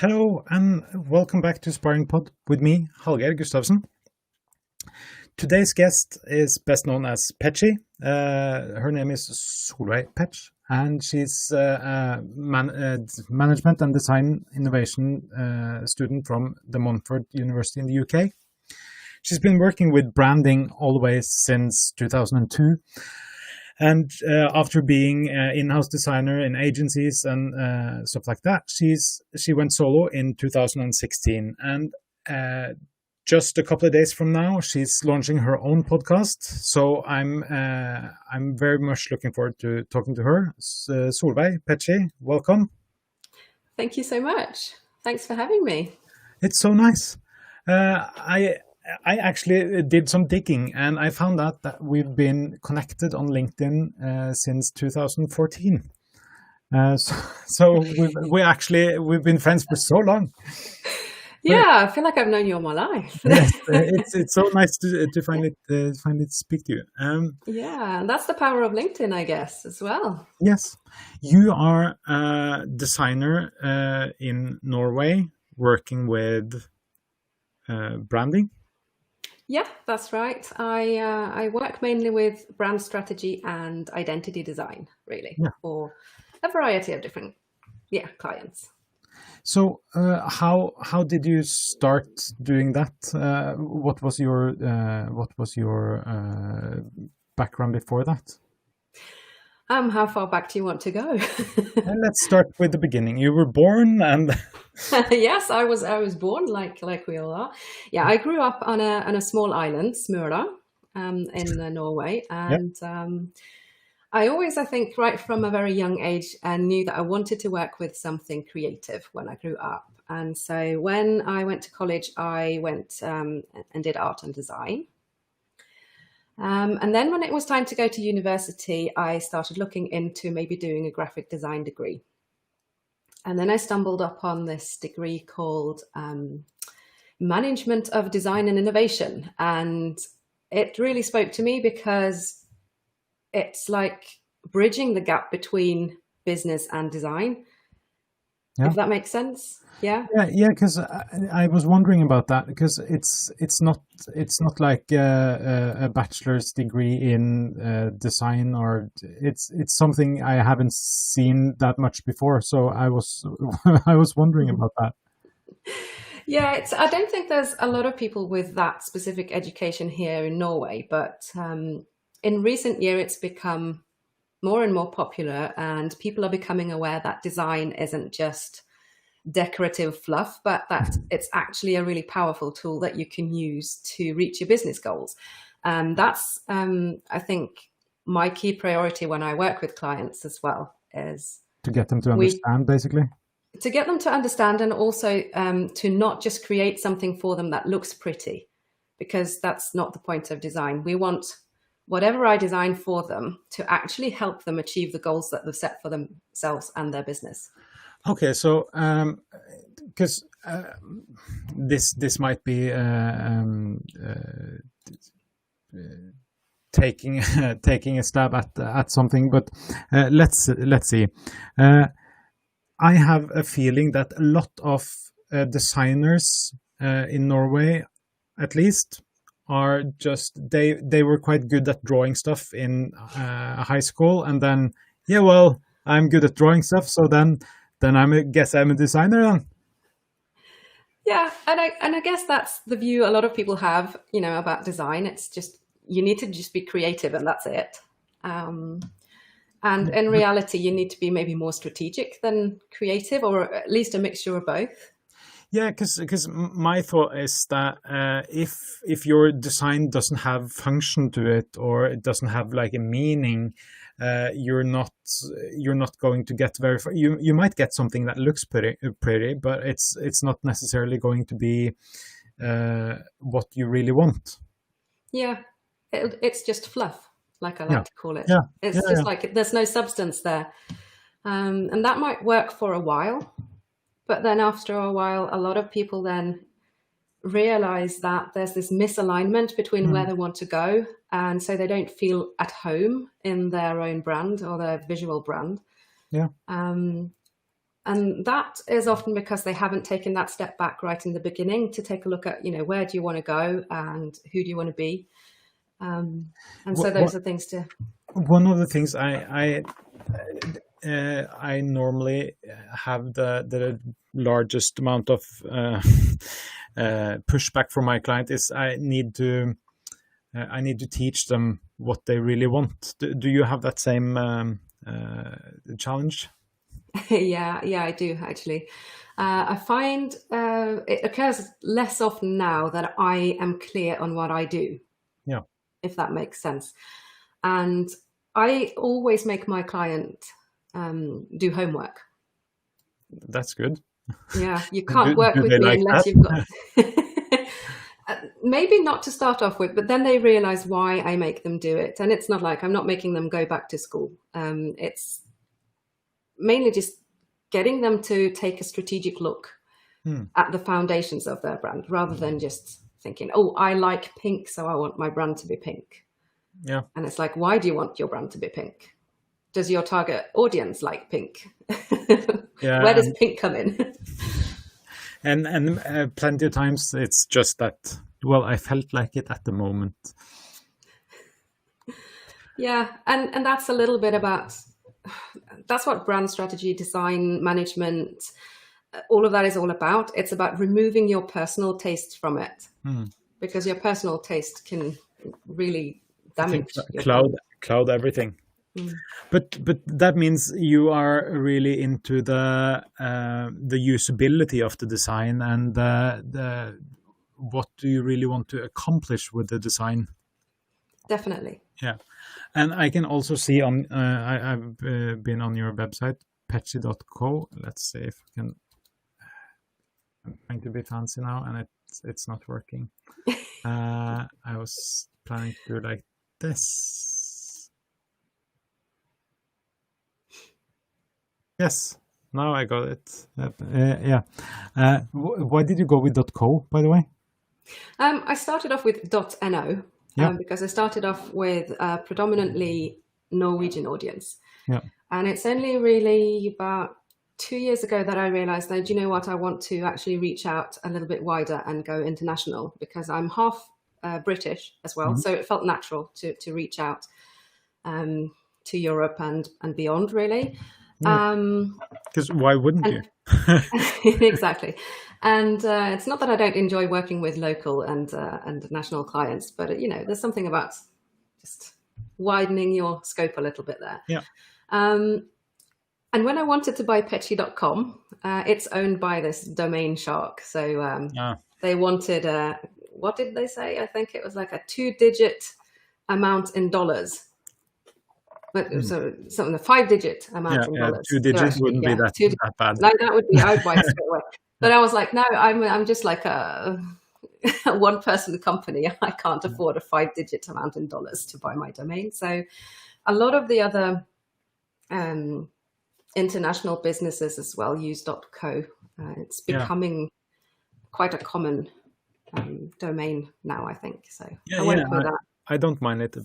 Hello and welcome back to Sparring Pod with me, Hallgeir Gustavsen. Today's guest is best known as PETCHY. Her name is Solvei Petch, and she's a management and design innovation student from DeMontfort University in the UK. She's been working with branding all the way since 2002. And after being an in-house designer in agencies and stuff like that, she went solo in 2016. And just a couple of days from now, she's launching her own podcast. So I'm very much looking forward to talking to her. Solvei Petch, welcome. Thank you so much. Thanks for having me. It's so nice. I actually did some digging, and I found out that we've been connected on LinkedIn since 2014. So we've been friends for so long. Yeah, I feel like I've known you all my life. Yes, it's so nice to finally speak to you. Yeah, and that's the power of LinkedIn, I guess, as well. Yes, you are a designer in Norway, working with branding. Yeah, that's right. I work mainly with brand strategy and identity design, really, for a variety of different clients. So how did you start doing that? What was your background before that? How far back do you want to go? Let's start with the beginning. You were born and yes, I was born like we all are. Yeah, I grew up on a small island, Smøla, in Norway, and I always, I think, right from a very young age, knew that I wanted to work with something creative when I grew up. And so when I went to college, I went and did art and design. And then when it was time to go to university, I started looking into maybe doing a graphic design degree. And then I stumbled upon this degree called Management of Design and Innovation. And it really spoke to me because it's like bridging the gap between business and design, if that makes sense. Yeah, because I was wondering about that, because it's not like a bachelor's degree in design, or it's something I haven't seen that much before. So I was wondering about that. Yeah, I don't think there's a lot of people with that specific education here in Norway, but in recent years it's become more and more popular, and people are becoming aware that design isn't just decorative fluff, but that it's actually a really powerful tool that you can use to reach your business goals. That's, I think, my key priority when I work with clients as well, is to get them to understand, basically. To get them to understand, and also to not just create something for them that looks pretty, because that's not the point of design. We want whatever I design for them to actually help them achieve the goals that they've set for themselves and their business. Okay, so because this might be taking a stab at something, but let's see. I have a feeling that a lot of designers in Norway, at least, are just they were quite good at drawing stuff in high school, and then I'm good at drawing stuff, so then I guess I'm a designer then. Yeah, and I guess that's the view a lot of people have, about design. It's just, you need to just be creative and that's it. And in reality, you need to be maybe more strategic than creative, or at least a mixture of both. Yeah, because my thought is that if your design doesn't have function to it, or it doesn't have like a meaning, you're not going to get very far. You might get something that looks pretty, but it's not necessarily going to be what you really want. Yeah, it's just fluff, like I like to call it. It's just like there's no substance there, and that might work for a while. But then after a while, a lot of people then realize that there's this misalignment between where they want to go. And so they don't feel at home in their own brand or their visual brand. Yeah. And that is often because they haven't taken that step back right in the beginning to take a look at, where do you want to go and who do you want to be? And so those are things to... One of the things I normally have the largest amount of pushback from my client is I need to teach them what they really want. Do you have that same challenge? Yeah, I do actually. I find it occurs less often now that I am clear on what I do. Yeah. If that makes sense. And I always make my client do homework. That's good. Yeah, you can't work with me unless you've got... Maybe not to start off with, but then they realize why I make them do it. And it's not like I'm not making them go back to school. It's mainly just getting them to take a strategic look at the foundations of their brand, rather than just thinking, oh, I like pink, so I want my brand to be pink. Yeah. And it's like, why do you want your brand to be pink? Does your target audience like pink? Yeah. Where does pink come in? And plenty of times it's just that, well, I felt like it at the moment. Yeah, and that's a little bit about, that's what brand strategy, design, management, all of that is all about. It's about removing your personal taste from it, because your personal taste can really damage cloud everything. But that means you are really into the usability of the design and the what do you really want to accomplish with the design. Definitely. Yeah. And I can also see on I've been on your website, PETCHY.co. Let's see if I can. I'm trying to be fancy now, and it's not working. I was planning to do like this. Yes, now I got it. Yeah. Why did you go with .co, by the way? I started off with .no because I started off with a predominantly Norwegian audience. Yeah. And it's only really about 2 years ago that I realized that, you know what, I want to actually reach out a little bit wider and go international, because I'm half British as well. So it felt natural to reach out to Europe and beyond, really. Because why wouldn't you? Exactly. And it's not that I don't enjoy working with local and national clients, but there's something about just widening your scope a little bit there. Yeah. And when I wanted to buy PETCHY.com, it's owned by this domain shark. So they wanted what did they say? I think it was like a 2-digit amount in dollars. But so something, a 5-digit amount in dollars. 2 digits wouldn't be that bad. No, that would be, I would buy it straight away. But I was like, no, I'm just like a one-person company. I can't afford a 5-digit amount in dollars to buy my domain. So a lot of the other international businesses as well use .co. It's becoming quite a common domain now, I think. So I went with that. I don't mind it.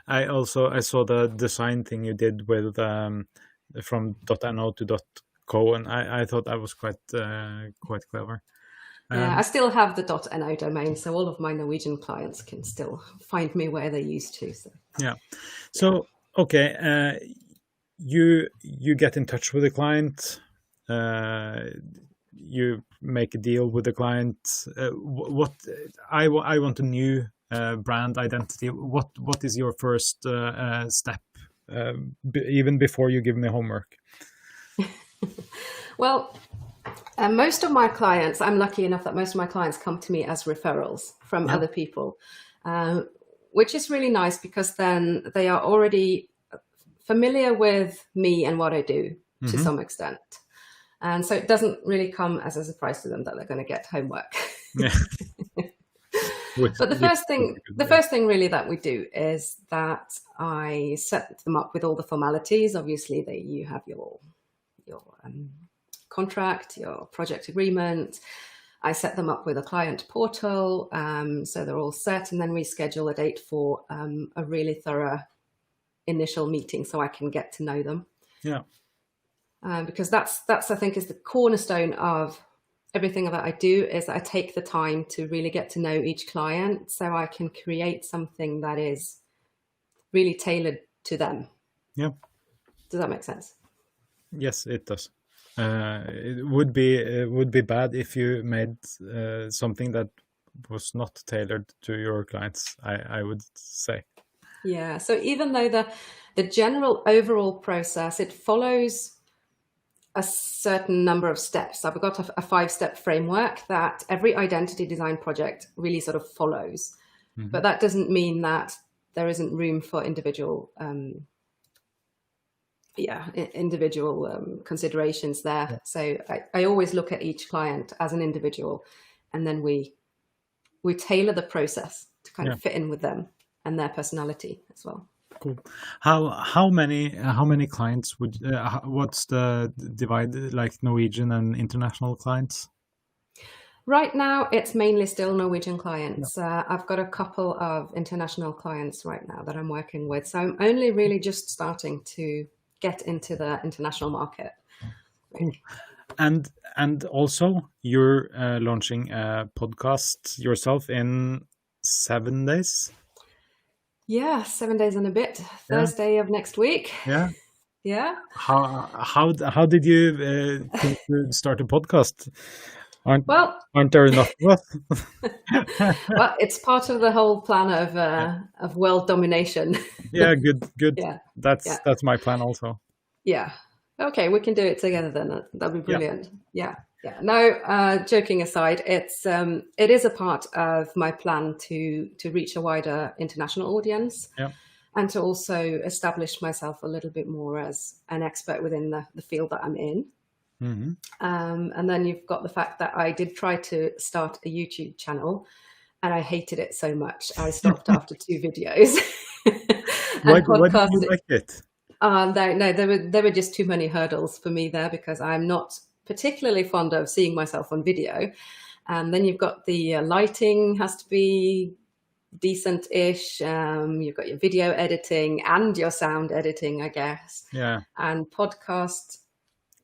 I saw the design thing you did with from .no to .co, and I thought that was quite clever. I still have the .no domain, so all of my Norwegian clients can still find me where they used to. So. Yeah. So okay, you get in touch with the client. You make a deal with the client. What I want a new brand identity. What is your first step, even before you give me homework? Well, most of my clients, I'm lucky enough that most of my clients come to me as referrals from other people, which is really nice, because then they are already familiar with me and what I do to some extent. And so it doesn't really come as a surprise to them that they're going to get homework. Yeah. But the first thing really that we do is that I set them up with all the formalities. Obviously, you have your contract, your project agreement. I set them up with a client portal, so they're all set, and then we schedule a date for a really thorough initial meeting so I can get to know them. Yeah. because that's I think is the cornerstone of everything that I do, is that I take the time to really get to know each client so I can create something that is really tailored to them. Yeah. Does that make sense? Yes, it does. It would be bad if you made something that was not tailored to your clients, I would say. Yeah. So even though the general overall process, it follows a certain number of steps. I've got a 5-step framework that every identity design project really sort of follows. Mm-hmm. But that doesn't mean that there isn't room for individual considerations there. Yeah. So I always look at each client as an individual, and then we tailor the process to kind of fit in with them and their personality as well. Cool. How many clients would what's the divide, like Norwegian and international clients? Right now, it's mainly still Norwegian clients. I've got a couple of international clients right now that I'm working with. So I'm only really just starting to get into the international market. Cool. And also, you're launching a podcast yourself in 7 days. Yeah, 7 days and a bit. Thursday of next week. Yeah. Yeah. How did you think to start a podcast? Aren't there enough of us? Well, it's part of the whole plan of world domination. Yeah, good. Yeah. That's my plan also. Yeah. Okay, we can do it together then. That'd be brilliant. Yeah. No, joking aside, it is a part of my plan to reach a wider international audience, and to also establish myself a little bit more as an expert within the field that I'm in. Mm-hmm. And then you've got the fact that I did try to start a YouTube channel, and I hated it so much I stopped after 2 videos. Why did you like it? No, there were just too many hurdles for me there, because I'm not particularly fond of seeing myself on video. And then you've got the lighting has to be decent-ish. You've got your video editing and your sound editing, I guess. Yeah. And podcast,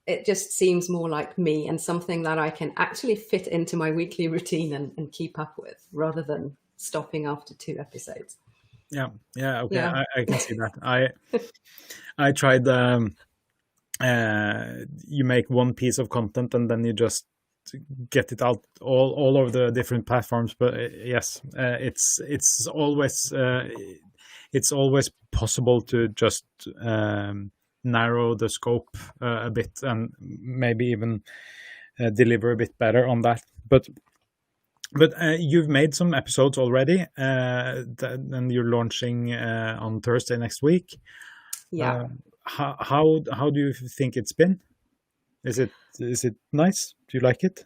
it just seems more like me and something that I can actually fit into my weekly routine and keep up with, rather than stopping after 2 episodes. Yeah. Okay. Yeah. I can see that. I tried. You make one piece of content and then you just get it out all over the different platforms. But yes, it's always possible to just narrow the scope a bit, and maybe even deliver a bit better on that. But you've made some episodes already, and you're launching on Thursday next week. Yeah. How do you think it's been? Is it nice? Do you like it?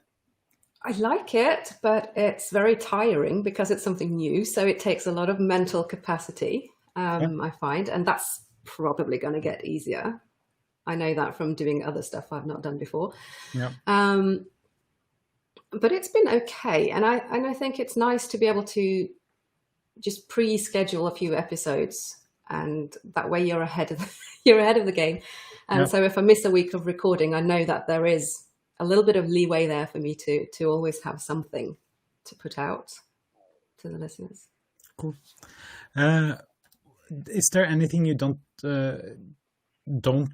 I like it, but it's very tiring because it's something new. So it takes a lot of mental capacity, I find, and that's probably going to get easier. I know that from doing other stuff I've not done before. Yeah. But it's been okay, and I think it's nice to be able to just pre-schedule a few episodes, and that way you're ahead of the game. And so if I miss a week of recording, I know that there is a little bit of leeway there for me to always have something to put out to the listeners. Cool. Is there anything you don't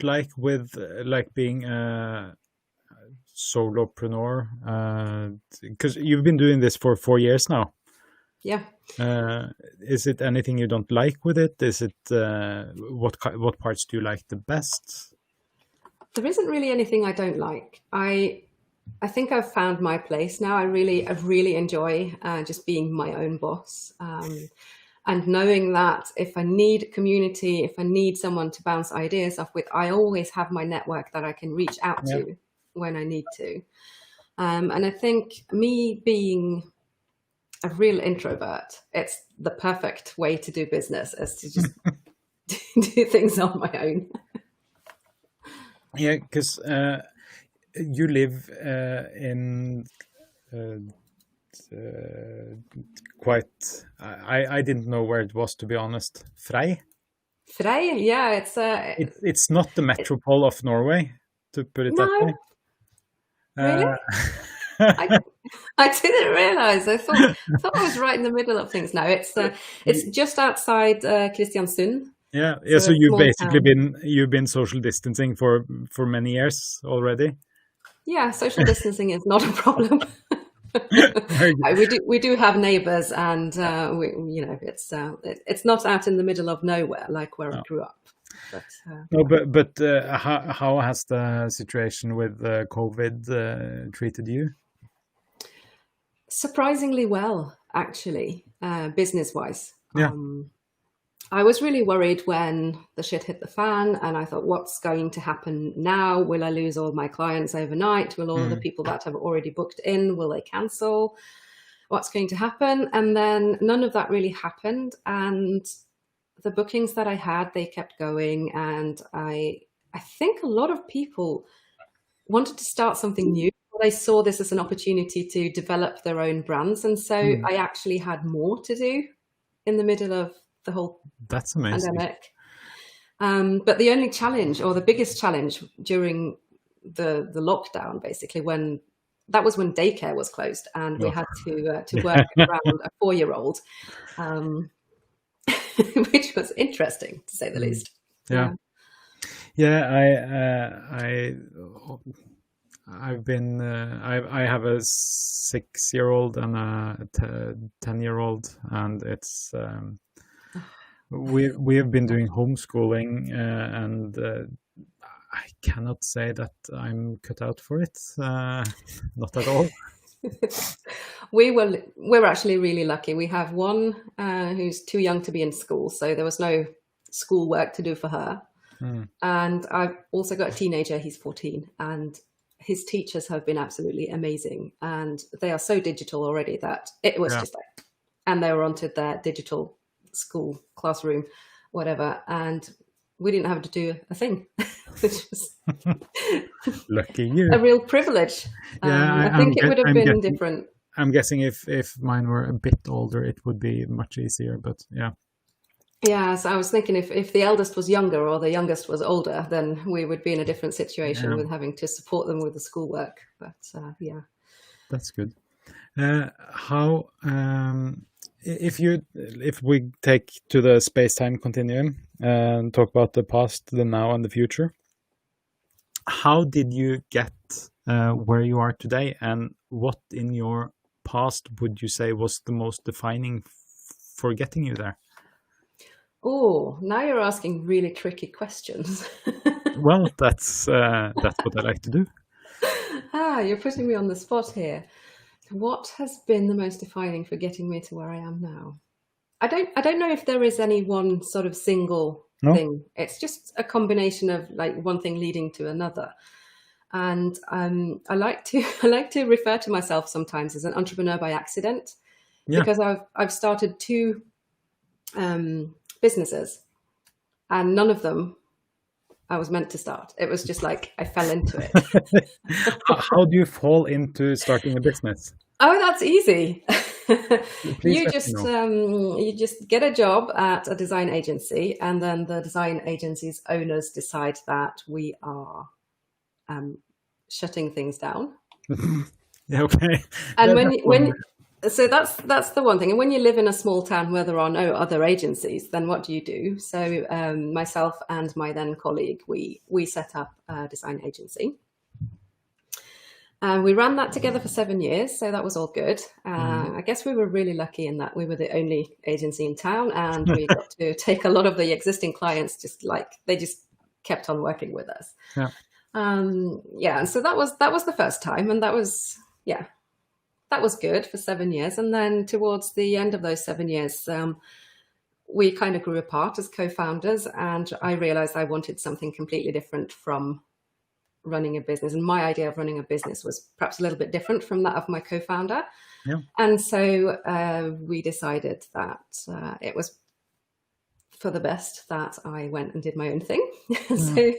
like with like being a solopreneur? Because you've been doing this for 4 years now. Yeah. Is it anything you don't like with it? Is it what parts do you like the best? There isn't really anything I don't like. I think I've found my place now. I really enjoy just being my own boss, and knowing that if I need community, if I need someone to bounce ideas off with, I always have my network that I can reach out to when I need to. And I think me being a real introvert, it's the perfect way to do business, is to just do things on my own. Yeah, because you live in quite. I didn't know where it was, to be honest. Frei. Frei, yeah, it's not the metropole of Norway. to put it that No, way. really? I, I didn't realize. I thought I was right in the middle of things. No, it's just outside Kristiansund. Yeah, So so a you've small basically town. been social distancing for many years already. Yeah, social distancing is not a problem. Very good. We do have neighbors, and it's not out in the middle of nowhere like where I No, grew up. But no, but how has the situation with COVID treated you? surprisingly well, actually, business-wise. Yeah. I was really worried when the shit hit the fan, and I thought, what's going to happen now? Will I lose all my clients overnight? Will all of the people that have already booked in, will they cancel? What's going to happen? And then none of that really happened. And the bookings that I had, they kept going. And I think a lot of people wanted to start something new. They saw this as an opportunity to develop their own brands. And so I actually had more to do in the middle of the whole That's amazing. pandemic. But the only challenge, or the biggest challenge during the lockdown, basically, when daycare was closed and we had to work around a 4-year-old, which was interesting to say the least. Yeah. I have a 6-year-old and a 10-year-old, and it's we have been doing homeschooling, and I cannot say that I'm cut out for it. Not at all. We're actually really lucky. We have one who's too young to be in school, so there was no school work to do for her. And I've also got a teenager, he's 14, and his teachers have been absolutely amazing. And they are so digital already that it was just like, and they were onto their digital school, classroom, whatever. And we didn't have to do a thing, which was lucky you. a real privilege. I think it would have been different. I'm guessing if mine were a bit older, it would be much easier, but yeah. Yeah, so I was thinking if the eldest was younger or the youngest was older, then we would be in a different situation with having to support them with the schoolwork. But yeah. That's good. How if we take to the space-time continuum and talk about the past, the now, and the future, how did you get where you are today, and what in your past would you say was the most defining for getting you there? Oh, now you're asking really tricky questions. Well, that's what I like to do. You're putting me on the spot here. What has been the most defining for getting me to where I am now? I don't know if there is any one sort of single thing. It's just a combination of like one thing leading to another. And I like to refer to myself sometimes as an entrepreneur by accident, because I've started 2 businesses, and none of them I was meant to start. It was just like I fell into it. How do you fall into starting a business? Oh, that's easy. You just get a job at a design agency, and then the design agency's owners decide that we are shutting things down. Yeah, okay. And so that's the one thing. And when you live in a small town where there are no other agencies, then what do you do? So myself and my then colleague, we set up a design agency. We ran that together for 7 years, so that was all good. I guess we were really lucky in that we were the only agency in town, and we got to take a lot of the existing clients, they just kept on working with us. Yeah. And so that was the first time, and that was good for 7 years. And then towards the end of those 7 years, we kind of grew apart as co-founders, and I realized I wanted something completely different from running a business. And my idea of running a business was perhaps a little bit different from that of my co-founder. Yeah. And so we decided that it was for the best that I went and did my own thing. So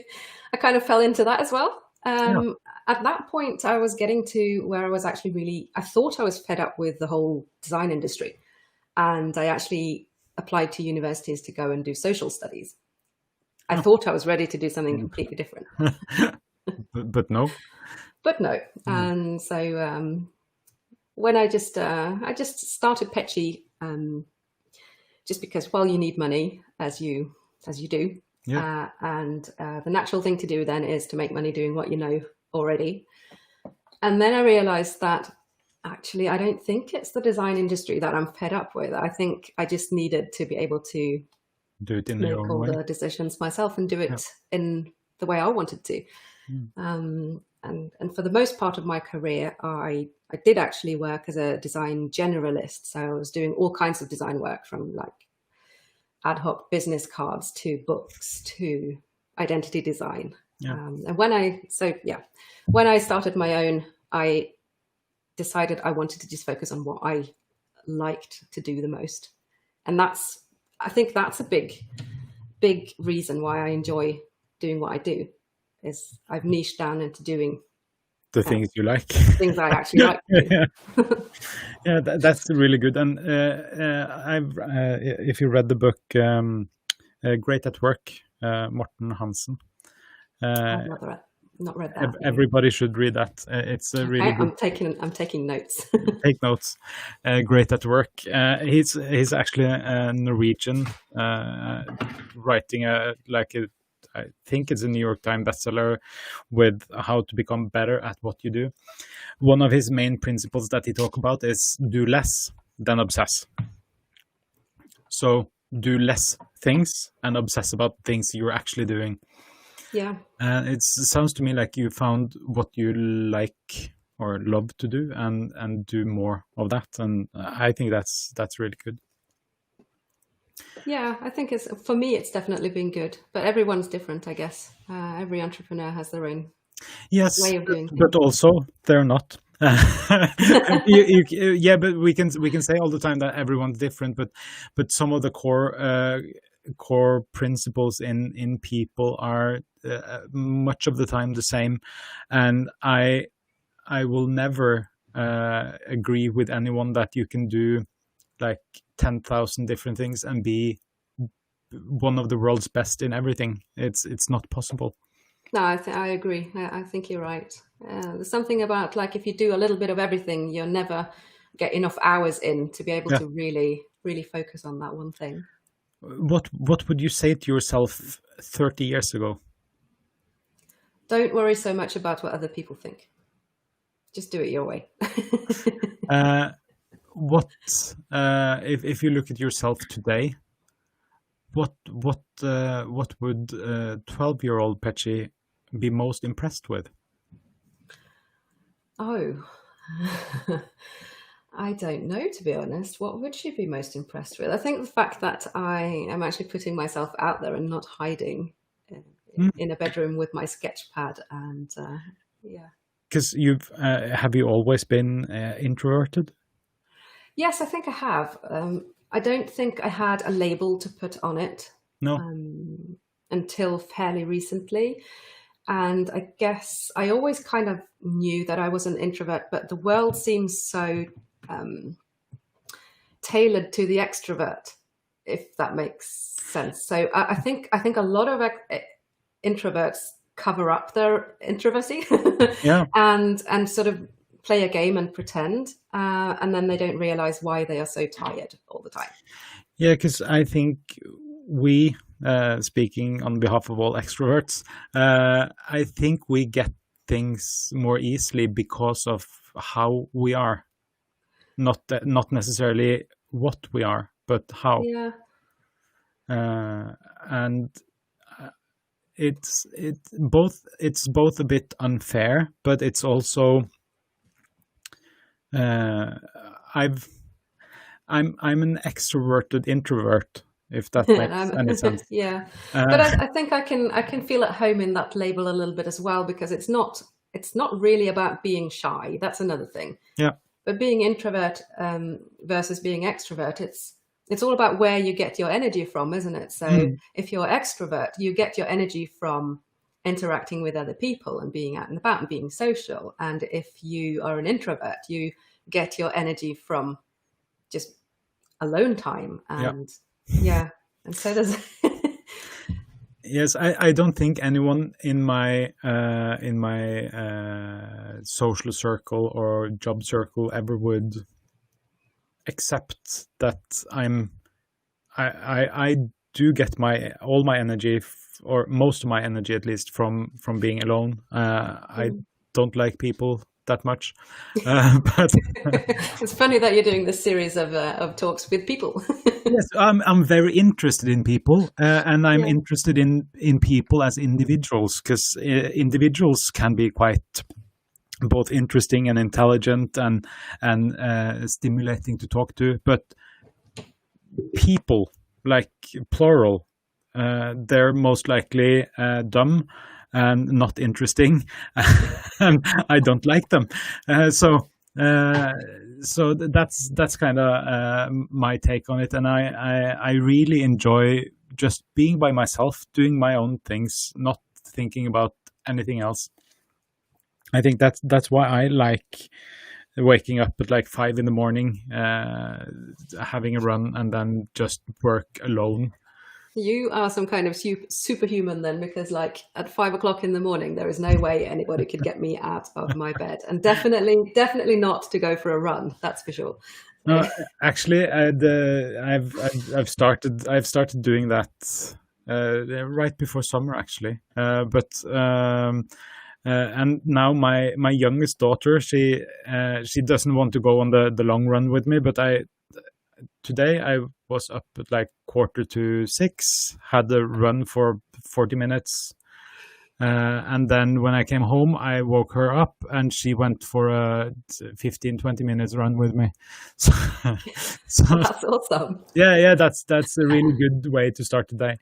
I kind of fell into that as well. At that point, I was getting to where I was actually I thought I was fed up with the whole design industry. And I actually applied to universities to go and do social studies. I thought I was ready to do something completely different. But no. But no. Mm. And so when I just started Petchy, just because, well, you need money, as you do. Yeah. And the natural thing to do then is to make money doing what you know already. And then I realized that actually, I don't think it's the design industry that I'm fed up with. I think I just needed to be able to Do it in your make own all way. the decisions myself and do Yeah. it in the way I wanted to. Mm. And for the most part of my career, I did actually work as a design generalist. So I was doing all kinds of design work, from like ad hoc business cards to books to identity design. Yeah. And when I started my own, I decided I wanted to just focus on what I liked to do the most. And I think that's a big reason why I enjoy doing what I do, is I've niched down into doing The things you like. things I actually like to do. Yeah. Yeah, that's really good. And if you read the book Great at Work, Morten Hansen, I've not read that. everybody should read that. It's a really good. I'm taking notes. Take notes. Great at Work. He's actually a Norwegian, writing I think it's a New York Times bestseller with how to become better at what you do. One of his main principles that he talks about is do less than obsess. So do less things and obsess about things you're actually doing. Yeah. And it sounds to me like you found what you like or love to do and do more of that. And I think that's really good. Yeah, I think for me, it's definitely been good, but everyone's different, I guess. Every entrepreneur has their own way of doing things. But also they're not. Yeah, but we can say all the time that everyone's different, but some of the core principles in people are much of the time the same, and I will never agree with anyone that you can do like 10,000 different things and be one of the world's best in everything. It's not possible. No, I agree. I think you're right. There's something about, like, if you do a little bit of everything, you'll never get enough hours in to be able to really, really focus on that one thing. What would you say to yourself 30 years ago? Don't worry so much about what other people think. Just do it your way. If you look at yourself today, what would 12-year-old Petchy be most impressed with? Oh, I don't know, to be honest. What would she be most impressed with? I think the fact that I am actually putting myself out there and not hiding in a bedroom with my sketch pad, and yeah. Because have you always been introverted? Yes, I think I have. I don't think I had a label to put on it. No. Until fairly recently. And I guess I always kind of knew that I was an introvert, but the world seems so tailored to the extrovert, if that makes sense. So I think a lot of introverts cover up their introversy and sort of play a game and pretend, and then they don't realize why they are so tired all the time. Yeah, because I think we, speaking on behalf of all extroverts, I think we get things more easily because of how we are, not necessarily what we are, but how. Yeah. And it's both a bit unfair, but it's also I'm an extroverted introvert, if that makes any sense. Yeah, but I think I can feel at home in that label a little bit as well, because it's not really about being shy. That's another thing. Yeah. But being introvert versus being extrovert, it's all about where you get your energy from, isn't it? So if you're extrovert, you get your energy from interacting with other people and being out and about and being social. And if you are an introvert, you get your energy from just alone time. And yeah. And so there's Yes, I don't think anyone in my social circle or job circle ever would accept that I do get all my energy, or most of my energy at least, from being alone. I don't like people that much, but It's funny that you're doing this series of talks with people. yes, I'm very interested in people, and I'm interested in people as individuals, because individuals can be quite both interesting and intelligent and stimulating to talk to, but people, like plural, they're most likely dumb and not interesting, and I don't like them. So that's kind of my take on it, and I really enjoy just being by myself, doing my own things, not thinking about anything else. I think that's why I like waking up at like 5 in the morning, having a run, and then just work alone. You are some kind of superhuman then, because like at 5 o'clock in the morning, there is no way anybody could get me out of my bed, and definitely not to go for a run. That's for sure. No, actually, I've started doing that right before summer, actually. And now my youngest daughter, she doesn't want to go on the long run with me, but today I was up at like 5:45, had a run for 40 minutes. And then when I came home, I woke her up and she went for a 15-20 minutes run with me. So, That's awesome. yeah, that's a really good way to start the day.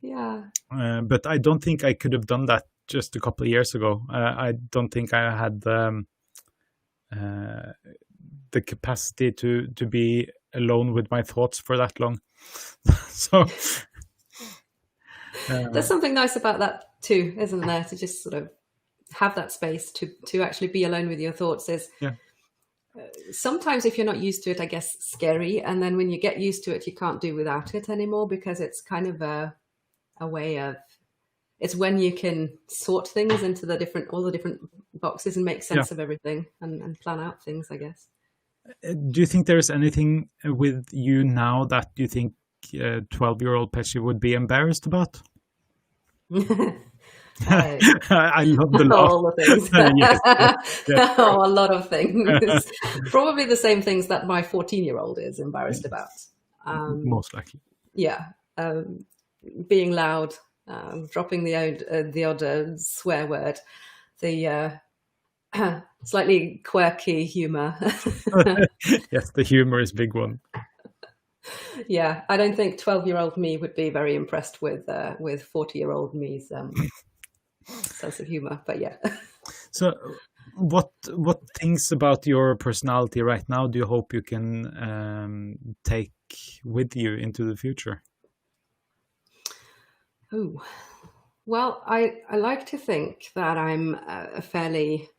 Yeah. But I don't think I could have done that just a couple of years ago. I don't think I had the capacity to be alone with my thoughts for that long. So there's something nice about that too, isn't there? To just sort of have that space to actually be alone with your thoughts is sometimes, if you're not used to it, I guess scary. And then when you get used to it, you can't do without it anymore, because it's kind of a way of, it's when you can sort things into all the different boxes and make sense of everything and plan out things, I guess. Do you think there's anything with you now that you think 12-year-old Petchy would be embarrassed about? I love the laugh. All the things. Yes. Oh, a lot of things. Probably the same things that my 14-year-old is embarrassed about. Most likely. Yeah. Being loud, dropping the odd swear word, the slightly quirky humor. Yes, the humor is a big one. Yeah, I don't think 12-year-old me would be very impressed with 40-year-old me's sense of humor. But yeah. So, what things about your personality right now do you hope you can take with you into the future? Oh, well, I like to think that I'm a fairly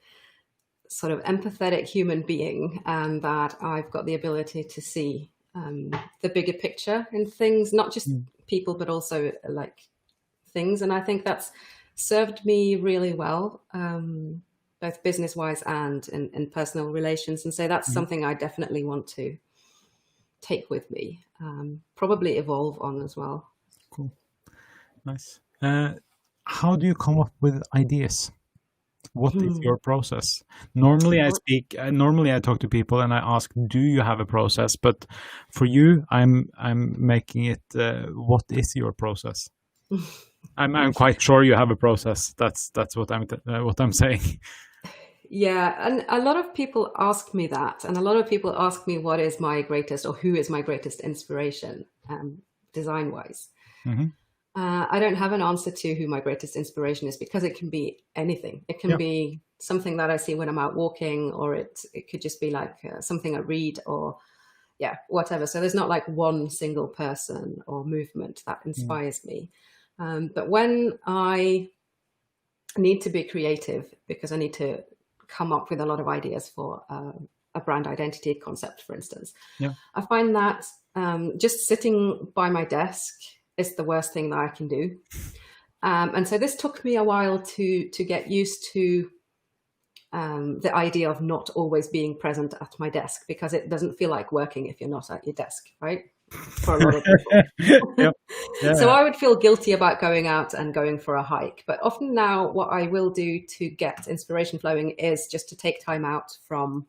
sort of empathetic human being, and that I've got the ability to see the bigger picture in things, not just people, but also like things. And I think that's served me really well, both business-wise and in personal relations. And so that's something I definitely want to take with me, probably evolve on as well. Cool. Nice. How do you come up with ideas? What is your process? Normally I talk to people and I ask, do you have a process? But for you, I'm making it, what is your process? I'm quite sure you have a process. That's what I'm saying. Yeah, and a lot of people ask me that, and a lot of people ask me what is my greatest, or who is my greatest inspiration, design-wise. I don't have an answer to who my greatest inspiration is, because it can be anything. It can be something that I see when I'm out walking, or it could just be like something I read, or whatever. So there's not like one single person or movement that inspires me. But when I need to be creative, because I need to come up with a lot of ideas for a brand identity concept, for instance, I find that just sitting by my desk is the worst thing that I can do. And so this took me a while to get used to the idea of not always being present at my desk, because it doesn't feel like working if you're not at your desk, right? For a lot of people. Yep. Yeah. So I would feel guilty about going out and going for a hike. But often now what I will do to get inspiration flowing is just to take time out from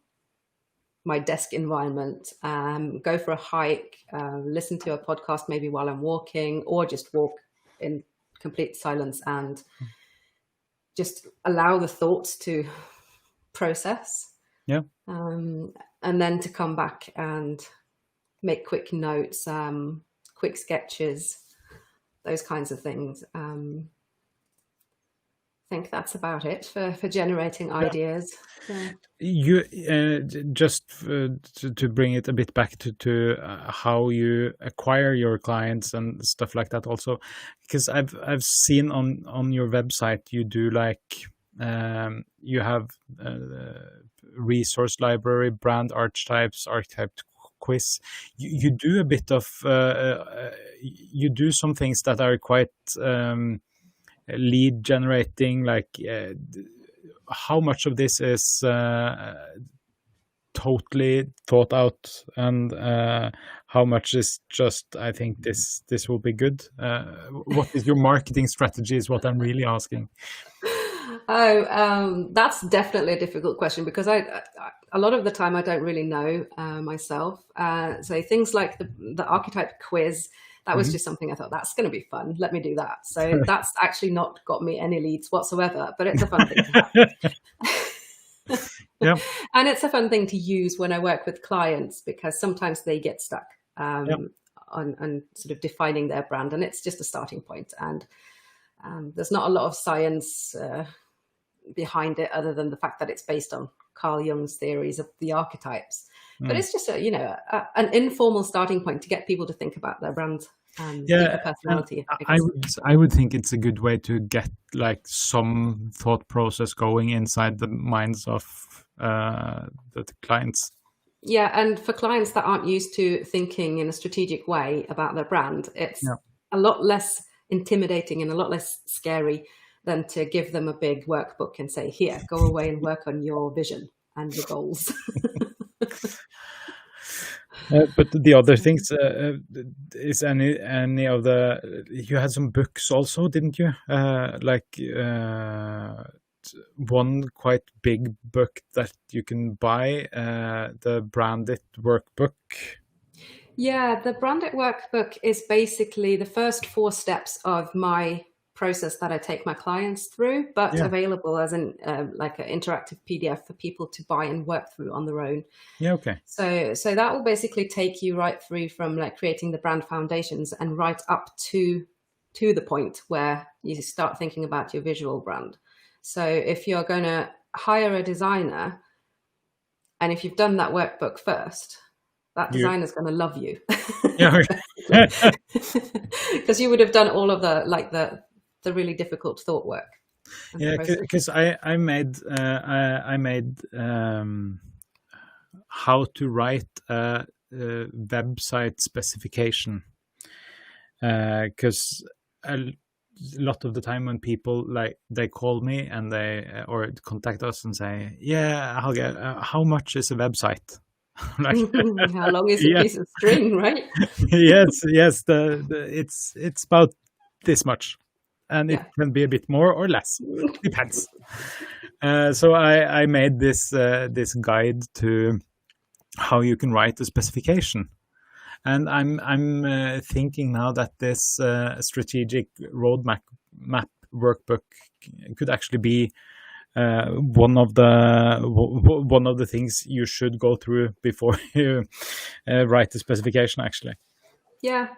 my desk environment, go for a hike, listen to a podcast maybe while I'm walking, or just walk in complete silence and just allow the thoughts to process. Yeah. And then to come back and make quick notes, quick sketches, those kinds of things. I think that's about it for generating ideas. Yeah. You just to bring it a bit back to how you acquire your clients and stuff like that also, because I've seen on your website you do like you have resource library, brand archetypes, archetype quiz. You do a bit of you do some things that are quite lead generating, like how much of this is totally thought out, and how much is just, I think this will be good. What is your marketing strategy is what I'm really asking. That's definitely a difficult question, because a lot of the time I don't really know myself. So things like the archetype quiz, that was just something I thought, that's going to be fun. Let me do that. So that's actually not got me any leads whatsoever, but it's a fun thing to have. Yeah. And it's a fun thing to use when I work with clients, because sometimes they get stuck on sort of defining their brand, and it's just a starting point. And there's not a lot of science behind it, other than the fact that it's based on Carl Jung's theories of the archetypes. But it's just an informal starting point to get people to think about their brand and their personality. I would think it's a good way to get like some thought process going inside the minds of the clients. Yeah, and for clients that aren't used to thinking in a strategic way about their brand, it's a lot less intimidating and a lot less scary than to give them a big workbook and say, here, go away and work on your vision and your goals. But the other things, is any of the, you had some books also, didn't you? One quite big book that you can buy, the Branded Workbook. Yeah, the Branded Workbook is basically the first 4 steps of my process that I take my clients through, but available as an like an interactive PDF for people to buy and work through on their own. Yeah, okay. So that will basically take you right through from like creating the brand foundations and right up to the point where you start thinking about your visual brand. So if you're going to hire a designer, and if you've done that workbook first, that designer is going to love you. Yeah, because you would have done all of the really difficult thought work. Yeah, because I made how to write a website specification, because a lot of the time when people they call me and they or contact us and say, yeah, how much is a website? Like, how long is a piece of string, right? yes, it's about this much, and it can be a bit more or less, depends. So I made this guide to how you can write a specification, and I'm thinking now that this strategic roadmap workbook could actually be one of the things you should go through before you write the specification, actually. Yeah,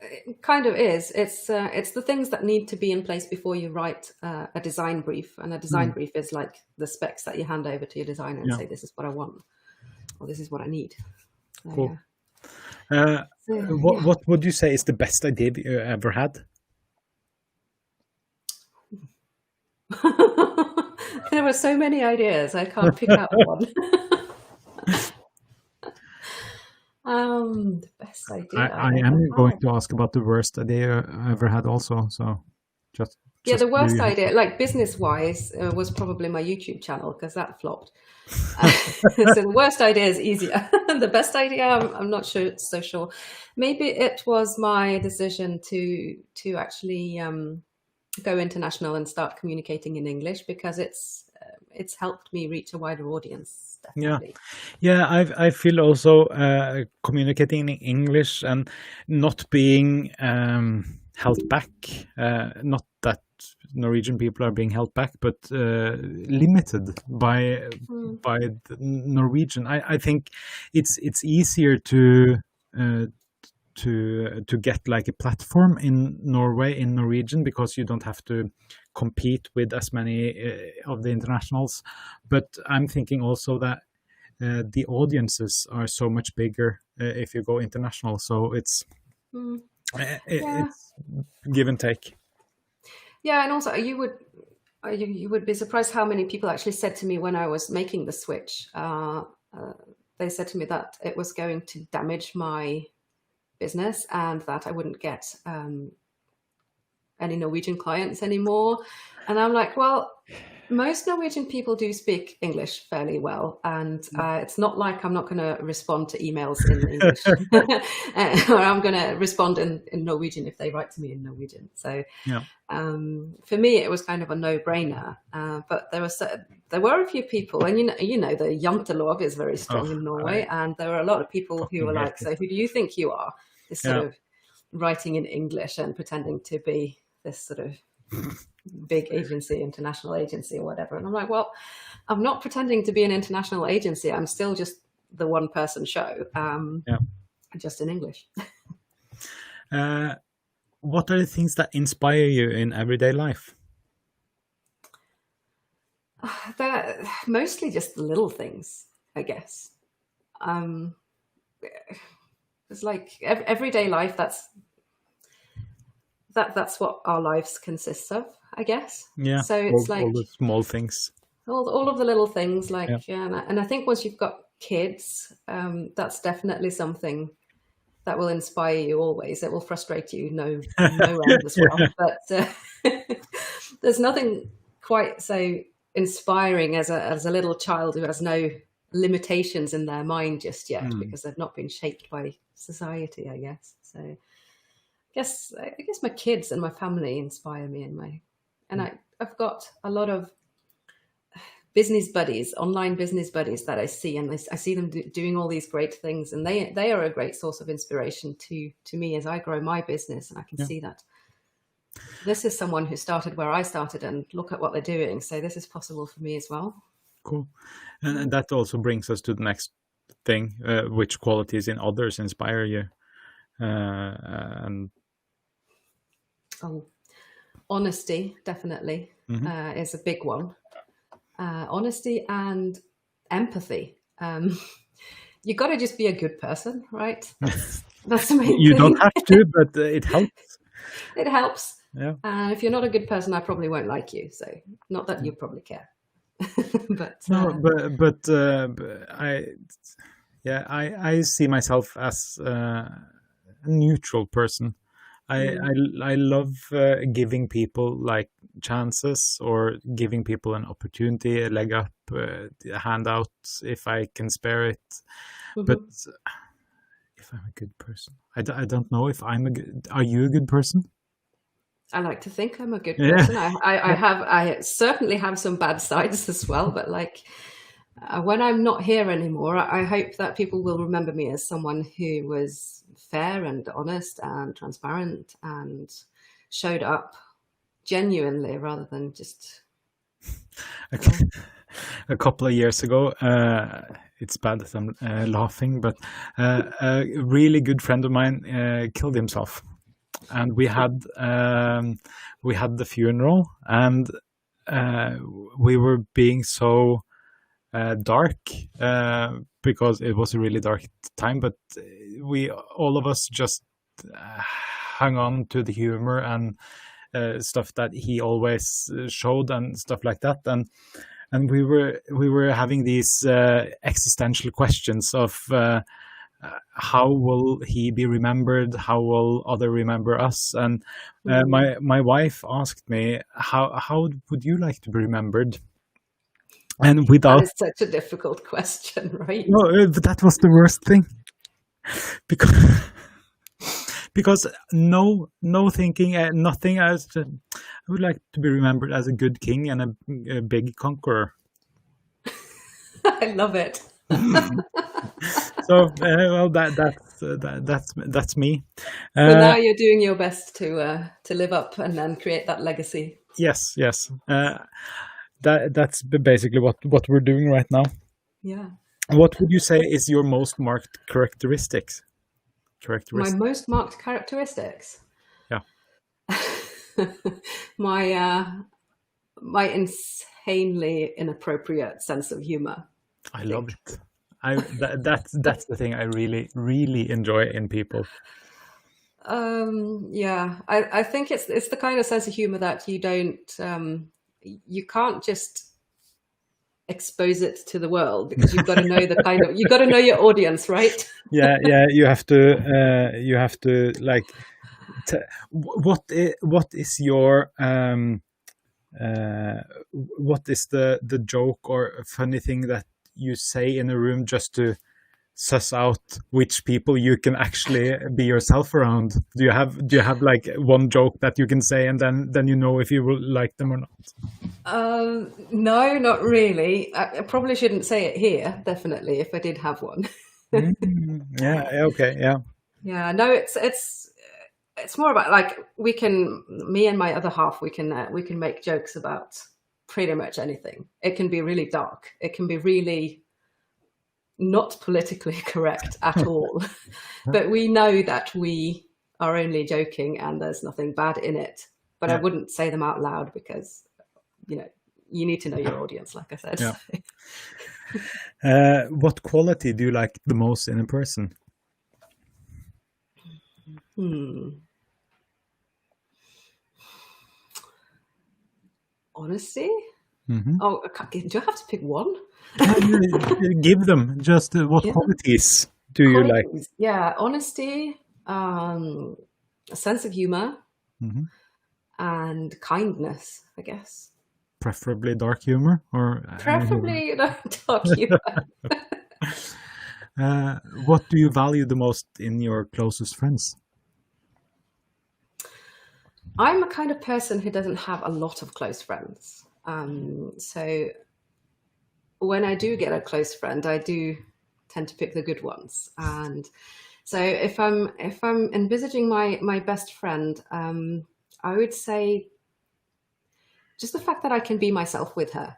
it kind of is. It's the things that need to be in place before you write a design brief, and a design brief is like the specs that you hand over to your designer and say, this is what I want, or this is what I need. Cool. What would you say is the best idea you ever had? There were so many ideas, I can't pick out one. The best idea. I am going to ask about the worst idea I ever had also, so just Yeah, just the do worst you have idea, to? like business-wise, was probably my YouTube channel because that flopped. So the worst idea is easier. The best idea, I'm not sure. So sure. Maybe it was my decision to actually go international and start communicating in English because it's helped me reach a wider audience. Yeah, Definitely. yeah. I feel also communicating in English and not being held back. Not that Norwegian people are being held back, but limited by the Norwegian. I think it's easier uh, to get like a platform in Norway in Norwegian because you don't have to compete with as many of the internationals. But I'm thinking also that the audiences are so much bigger if you go international. So Mm. Yeah. it's give and take. Yeah, and also you would be surprised how many people actually said to me when I was making the switch. They said to me that it was going to damage my business and that I wouldn't get any Norwegian clients anymore. And I'm like, well, most Norwegian people do speak English fairly well, and it's not like I'm not going to respond to emails in English, or I'm going to respond in Norwegian if they write to me in Norwegian. So Yeah. for me, it was kind of a no-brainer. But there were a few people, and you know, the jantelov is very strong Oh, in Norway, and there were a lot of people who fucking were hate like, it. "So who do you think you are?" This sort Yeah. of writing in English and pretending to be this sort of big agency, international agency or whatever. And I'm like, well, I'm not pretending to be an international agency. I'm still just the one person show, Yeah. just in English. What are the things that inspire you in everyday life? They're mostly just the little things, I guess. It's like everyday life. That's what our lives consists of, I guess. Yeah, So it's all like the small things. all of the little things, Yeah. like, and I think once you've got kids, that's definitely something that will inspire you always. It will frustrate you no end as well. Yeah. But there's nothing quite so inspiring as a little child who has no limitations in their mind just yet because they've not been shaped by society, I guess. So I guess my kids and my family inspire me I've got a lot of business buddies, online business buddies that I see, and I see them doing all these great things, and they are a great source of inspiration to me as I grow my business, and I can see that this is someone who started where I started, and look at what they're doing. So this is possible for me as well. Cool. And that also brings us to the next thing, which qualities in others inspire you? And honesty, definitely, is a big one. Honesty and empathy. You got to just be a good person, right? That's the main you thing. don't have to, but it helps. It helps. Yeah. If you're not a good person, I probably won't like you. So not that you probably care. But No, but I see myself as a neutral person. I love giving people like chances or giving people an opportunity, a leg up, a handout if I can spare it. But if I'm a good person, I don't know if I'm a good. Are you a good person? I like to think I'm a good person. I certainly have some bad sides as well, but like when I'm not here anymore, I hope that people will remember me as someone who was fair and honest and transparent and showed up genuinely rather than just. A couple of years ago, it's bad that I'm laughing, but a really good friend of mine killed himself. And we had the funeral, and we were being so dark because it was a really dark time. But all of us just hung on to the humor and stuff that he always showed and stuff like that. And we were having these existential questions of how will he be remembered? How will other remember us? And Mm. my wife asked me, how would you like to be remembered? And That without, is such a difficult question, right? no, but that was the worst thing, because because no thinking, nothing. I would like to be remembered as a good king and a big conqueror. I love it. So well, that's me. So now you're doing your best to live up and then create that legacy. Yes, yes. That's basically what we're doing right now. Yeah. What would you say is your most marked characteristics? My most marked characteristics. Yeah. My insanely inappropriate sense of humor. I love it. That's the thing I really enjoy in people. Yeah, I think it's the kind of sense of humor that you can't just expose it to the world, because you've got to know you've got to know your audience, right? Yeah, you have to like what is your what is the joke or funny thing that you say in a room just to suss out which people you can actually be yourself around? Do you have like one joke that you can say and then you know if you will like them or not? No, not really. I probably shouldn't say it here, definitely, if I did have one. Yeah, okay, yeah. Yeah, no, it's more about, like, me and my other half, we can make jokes about pretty much anything. It can be really dark. It can be really not politically correct at all. But we know that we are only joking and there's nothing bad in it. But I wouldn't say them out loud because, you need to know your audience, like I said. Yeah. What quality do you like the most in a person? Honesty? Mm-hmm. Oh, do I have to pick one? Give them just what qualities do you like? Yeah, honesty, a sense of humor, and kindness, I guess. Preferably dark humor or Preferably dark humor. What do you value the most in your closest friends? I'm a kind of person who doesn't have a lot of close friends. So when I do get a close friend, I do tend to pick the good ones. And so if I'm envisaging my best friend, I would say just the fact that I can be myself with her,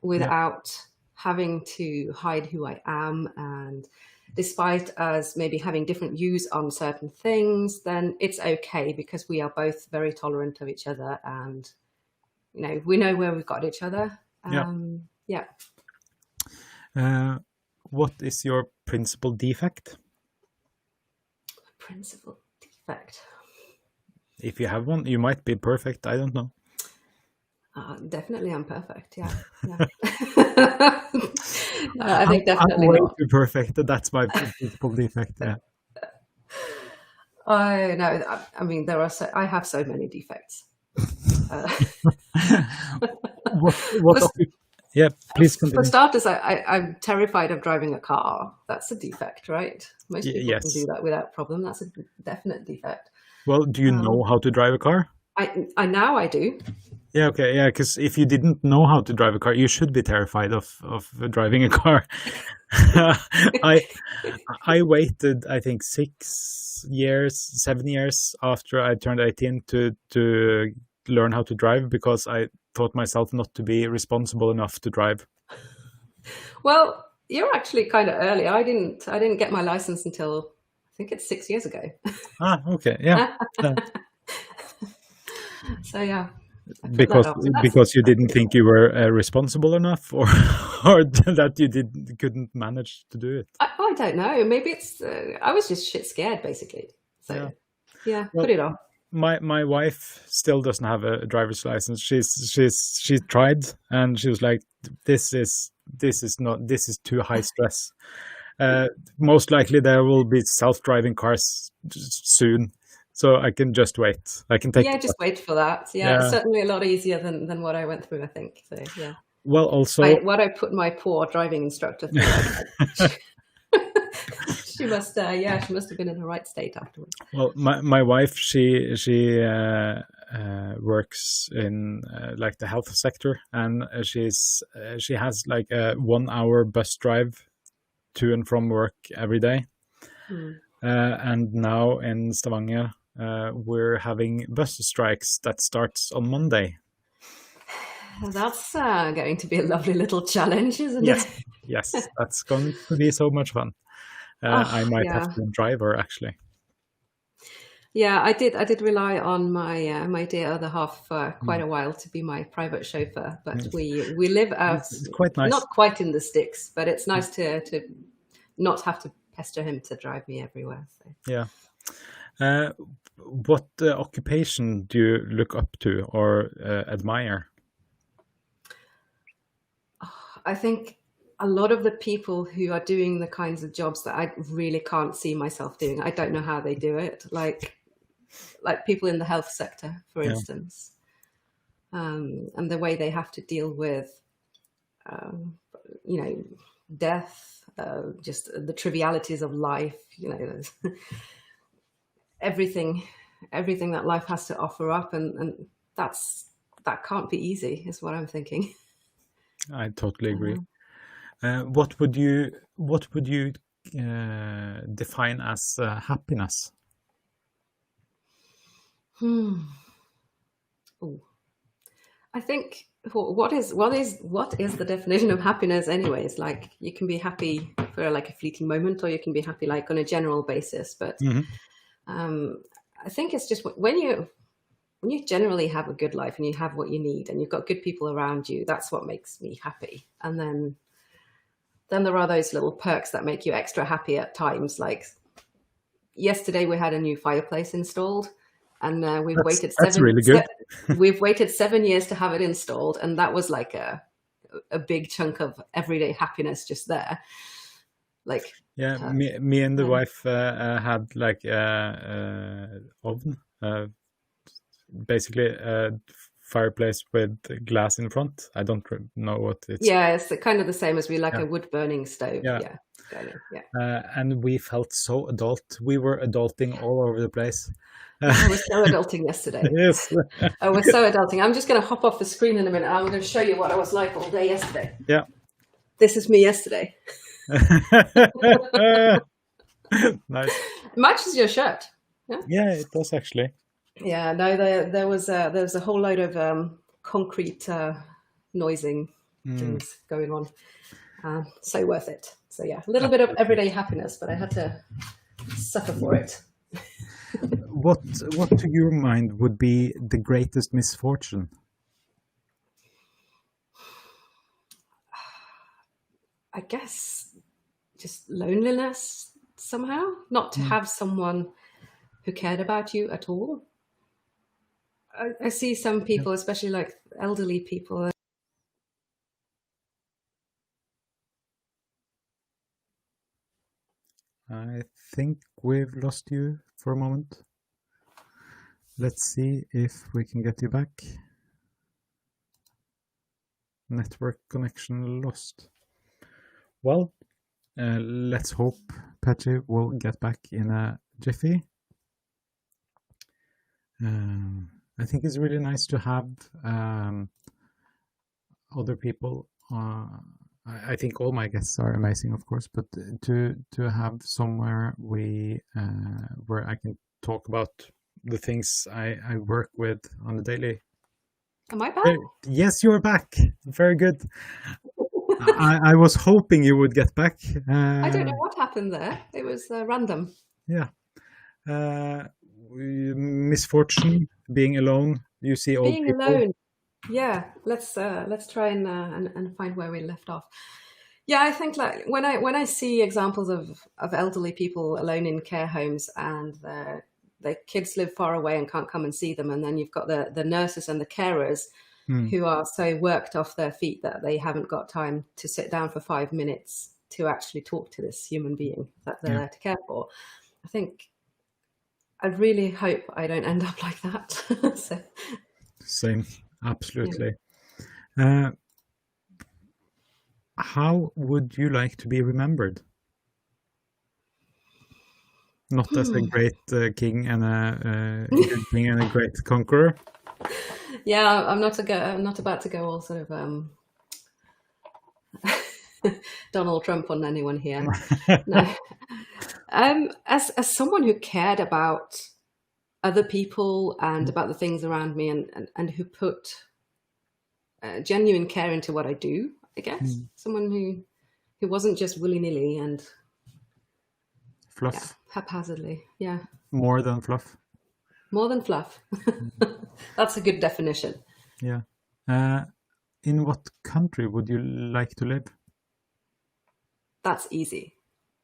without having to hide who I am. And despite us maybe having different views on certain things, then it's okay, because we are both very tolerant of each other, and we know where we've got each other. What is your principal defect? Principal defect? If you have one, you might be perfect. I don't know. Definitely I'm perfect. Yeah. No, I think definitely I'm way not. too perfect. That's my principal defect. Yeah. No, I mean, I have so many defects. Yeah, please continue. For starters, I'm terrified of driving a car. That's a defect, right? Most people can do that without problem. That's a definite defect. Well, do you know how to drive a car? Now I do. Yeah, okay, yeah, because if you didn't know how to drive a car, you should be terrified of driving a car. I waited, I think, 7 years after I turned 18 to learn how to drive, because I taught myself not to be responsible enough to drive. Well, you're actually kind of early. I didn't get my license until, I think it's 6 years ago. Okay, yeah. So yeah. Because you didn't think you were responsible enough, or that you couldn't manage to do it. I don't know. Maybe it's I was just shit scared, basically. So yeah, well, put it on. My wife still doesn't have a driver's license. She tried, and she was like, this is too high stress. Most likely there will be self-driving cars soon, so I can just wait. I can take. Yeah, just wait for that. Yeah, it's certainly a lot easier than what I went through, I think. So yeah. Well, also what I put my poor driving instructor through. She must, she must have been in the right state afterwards. Well, my wife, she works in like the health sector, and she has like a 1 hour bus drive to and from work every day. And now in Stavanger, we're having bus strikes that starts on Monday. That's going to be a lovely little challenge, isn't it? Yes, that's going to be so much fun. I might have to drive her, actually. Yeah, I did rely on my my dear other half for quite a while to be my private chauffeur, but we live it's quite nice. Not quite in the sticks, but it's nice to not have to pester him to drive me everywhere. So. Yeah. What occupation do you look up to or admire? I think a lot of the people who are doing the kinds of jobs that I really can't see myself doing. I don't know how they do it. Like people in the health sector, for instance, and the way they have to deal with, death, just the trivialities of life, everything that life has to offer up. And that can't be easy, is what I'm thinking. I totally agree. What would you define as happiness? I think what is the definition of happiness anyways? Like, you can be happy for like a fleeting moment, or you can be happy like on a general basis. But I think it's just when you generally have a good life and you have what you need and you've got good people around you, that's what makes me happy. And then there are those little perks that make you extra happy at times. Like yesterday, we had a new fireplace installed, and we've waited 7 years to have it installed, and that was like a big chunk of everyday happiness just there. Like me and the wife had like oven, basically a fireplace with glass in front. I don't know what it's. Yeah, it's kind of the same as we like a wood burning stove. Yeah. And we felt so adult. We were adulting all over the place. I was so adulting yesterday. Yes. I was so adulting. I'm just going to hop off the screen in a minute. I'm going to show you what I was like all day yesterday. Yeah. This is me yesterday. Nice. Matches your shirt. Yeah, it does actually. Yeah, no, there was a whole load of concrete noising things going on. So worth it. So yeah, a little bit of everyday happiness, but I had to suffer for it. What to your mind would be the greatest misfortune? I guess just loneliness somehow, not to have someone who cared about you at all. I see some people, especially like elderly people. I think we've lost you for a moment. Let's see if we can get you back. Network connection lost. Well, let's hope Petchy will get back in a jiffy. I think it's really nice to have other people. I think all my guests are amazing, of course, but to have somewhere where I can talk about the things I work with on a daily. Am I back? Yes, you're back. Very good. I was hoping you would get back. I don't know what happened there. It was random. Yeah. Misfortune, being alone. You see old people. Being alone. Yeah. Let's try and find where we left off. Yeah, I think like when I see examples of elderly people alone in care homes and their kids live far away and can't come and see them, and then you've got the nurses and the carers who are so worked off their feet that they haven't got time to sit down for 5 minutes to actually talk to this human being that they're there to care for. I think I really hope I don't end up like that. So, same, absolutely. How would you like to be remembered? Not as a great king and a great conqueror. Yeah, I'm not about to go all sort of Donald Trump on anyone here. No. As someone who cared about other people and about the things around me, and who put genuine care into what I do, I guess. Someone who wasn't just willy-nilly and fluff. Haphazardly. Yeah. More than fluff. More than fluff. That's a good definition. Yeah. In what country would you like to live? That's easy.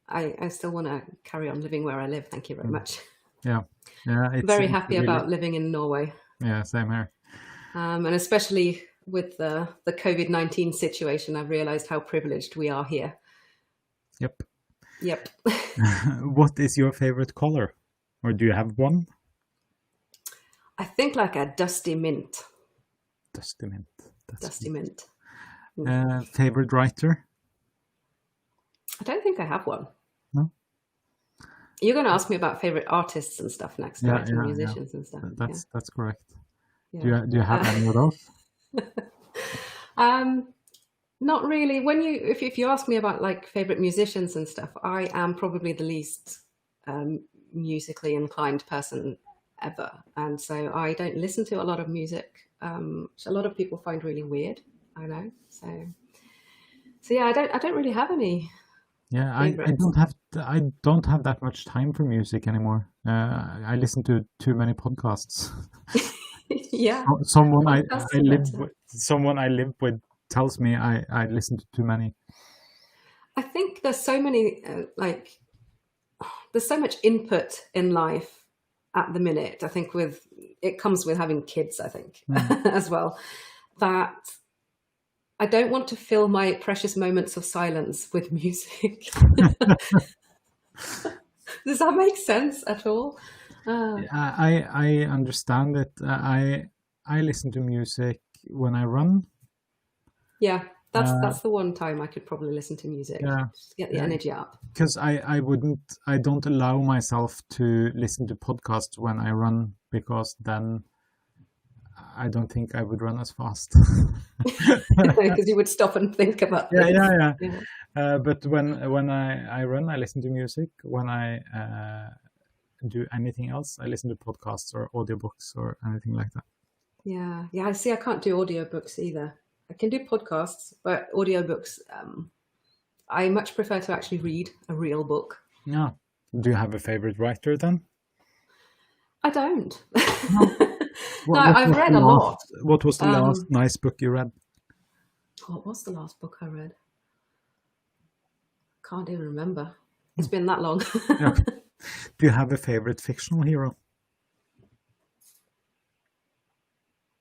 I still want to carry on living where I live. Thank you very much. Yeah. I'm very happy about living in Norway. Yeah, same here. And especially with the COVID-19 situation, I've realized how privileged we are here. Yep. What is your favorite color? Or do you have one? I think like a dusty mint. Dusty mint. Dusty mint. Favorite writer? I don't think I have one. No? You're going to ask me about favorite artists and stuff next, right? And musicians and stuff. That's correct. Yeah. Do you have any of those? Not really. If you ask me about like favorite musicians and stuff, I am probably the least musically inclined person ever, and so I don't listen to a lot of music, which a lot of people find really weird. I know. So yeah, I don't really have any. Yeah, I don't have that much time for music anymore. I listen to too many podcasts. Yeah. Someone I live with tells me I listen to too many. I think there's so many there's so much input in life at the minute. I think it comes with having kids, I think, as well, that I don't want to fill my precious moments of silence with music. Does that make sense at all? I understand it. I listen to music when I run. Yeah, that's the one time I could probably listen to music, just to get the energy up. Because I don't allow myself to listen to podcasts when I run, because then I don't think I would run as fast. Because you would stop and think about things. Yeah. But when I run, I listen to music. When I do anything else, I listen to podcasts or audiobooks or anything like that. Yeah. I see. I can't do audiobooks either. I can do podcasts, but audiobooks, I much prefer to actually read a real book. Yeah. Do you have a favorite writer then? I don't. No. I've read a lot. What was the last nice book you read? What was the last book I read? Can't even remember. It's been that long. Yeah. Do you have a favorite fictional hero?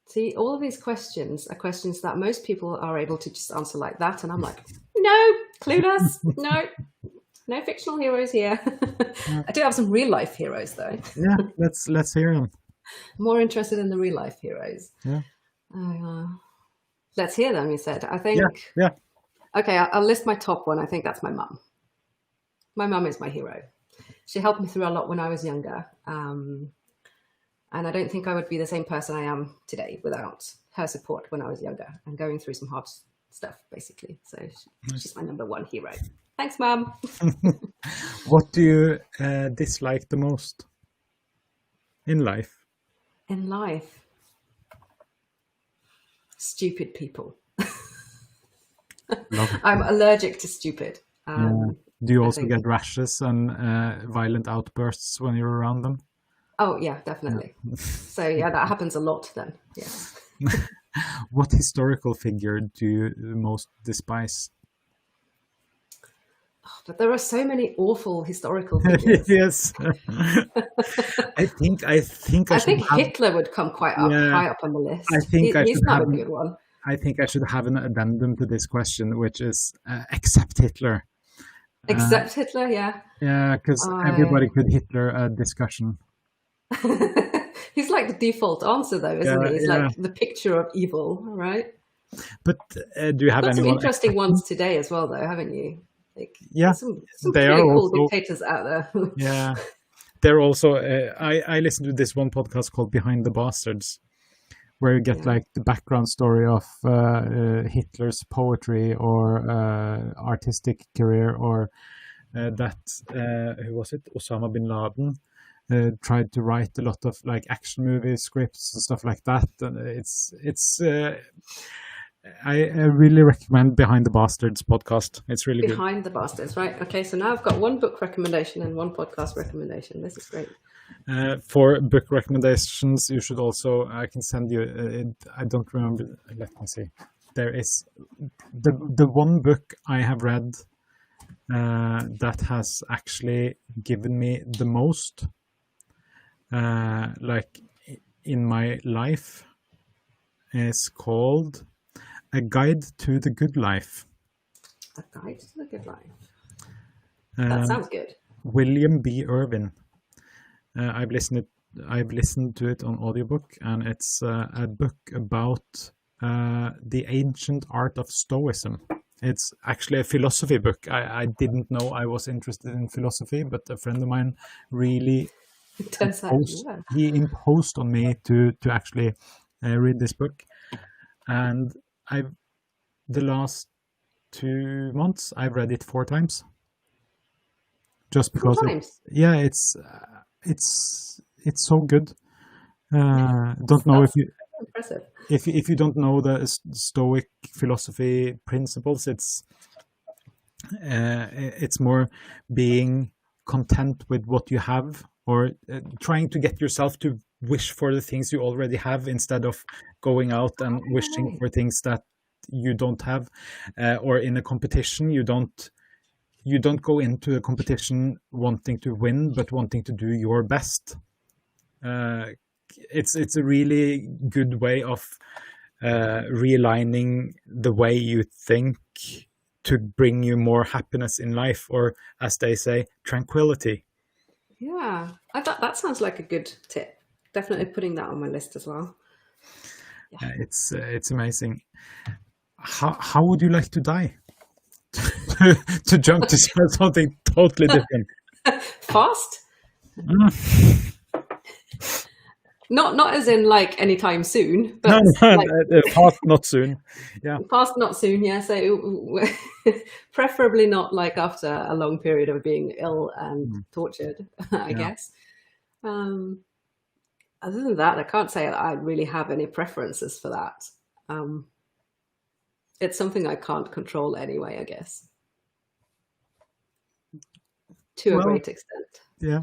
See, all of these questions are questions that most people are able to just answer like that. And I'm like, no, clueless. No fictional heroes here. Yeah. I do have some real life heroes though. Yeah, let's hear them. More interested in the real life heroes. Yeah. Let's hear them, you said. I think. Yeah. Okay, I'll list my top one. I think that's my mum. My mum is my hero. She helped me through a lot when I was younger. And I don't think I would be the same person I am today without her support when I was younger and going through some hard stuff, basically. So she's my number one hero. Thanks, Mum. What do you dislike the most in life? In life? Stupid people. I'm allergic to stupid. Do you also get rashes and violent outbursts when you're around them? Oh, yeah, definitely. Yeah. So, yeah, that happens a lot then. Yeah. What historical figure do you most despise? Oh, but there are so many awful historical figures. Yes. I think Hitler would come quite high up on the list. I think he's not a good one. I think I should have an addendum to this question, which is accept Hitler. Except Hitler, yeah. Yeah, because everybody could Hitler a discussion. He's like the default answer, though, isn't he? He's Yeah. like the picture of evil, right? But do you have Got some anyone interesting ones today as well, though, haven't you? Like, Yeah, some they pretty are cool also dictators out there. yeah. They're also I listened to this one podcast called Behind the Bastards, where you get Yeah. like the background story of Hitler's poetry or artistic career, or that who was it? Osama bin Laden tried to write a lot of like action movie scripts and stuff like that. And I really recommend Behind the Bastards podcast. It's really good. Behind the Bastards, right? Okay, so now I've got one book recommendation and one podcast recommendation. This is great. For book recommendations, you should also, I can send you, I don't remember, let me see. There is the one book I have read that has actually given me the most, like in my life, is called A Guide to the Good Life. A Guide to the Good Life. That sounds good. William B. Irwin. I've listened to it on audiobook, and it's a book about the ancient art of Stoicism. It's actually a philosophy book. I didn't know I was interested in philosophy, but a friend of mine really he imposed on me to actually read this book. And the last 2 months I've read it 4 times. Just because it's so good. Don't know if you don't know the Stoic philosophy principles. It's more being content with what you have, or trying to get yourself to wish for the things you already have, instead of going out and wishing for things that you don't have. Or in a competition, you don't go into a competition wanting to win, but wanting to do your best. It's a really good way of realigning the way you think to bring you more happiness in life, or as they say, tranquility. Yeah, I thought that sounds like a good tip. Definitely putting that on my list as well. Yeah. It's amazing. How would you like to die? to jump to something totally different. Fast? Not as in like anytime soon, but fast, not soon. Yeah, fast, not soon. Yeah, so preferably not like after a long period of being ill and tortured, I guess. Other than that, I can't say that I really have any preferences for that. It's something I can't control anyway, I guess, to a great extent. Yeah.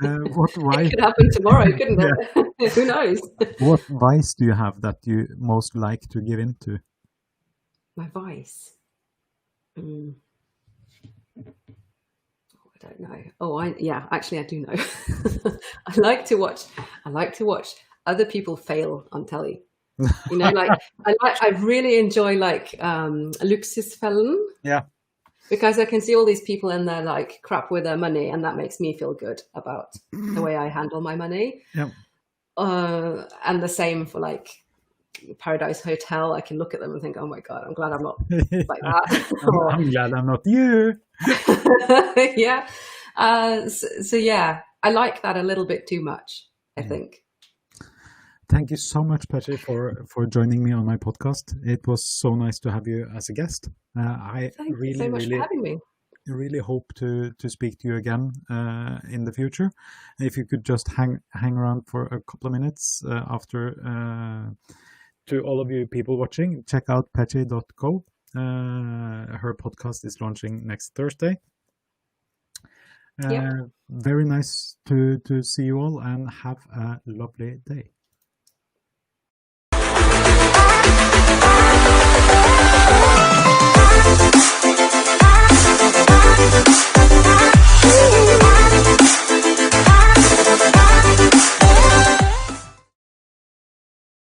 It could happen tomorrow, couldn't it? Who knows? What vice do you have that you most like to give into? My vice? I don't know. Actually, I do know. I like to watch other people fail on telly. You know, like I really enjoy like Luxusfällen. Yeah. Because I can see all these people in there like crap with their money, and that makes me feel good about the way I handle my money. Yeah. And the same for like Paradise Hotel. I can look at them and think, oh my God, I'm glad I'm not like that. I'm glad I'm not you. Yeah. So yeah, I like that a little bit too much, I think. Thank you so much, Petchy, for joining me on my podcast. It was so nice to have you as a guest. Thank you so much for having me. Really hope to speak to you again in the future. If you could just hang around for a couple of minutes after, to all of you people watching, check out petchy.co. Her podcast is launching next Thursday. Very nice to see you all, and have a lovely day.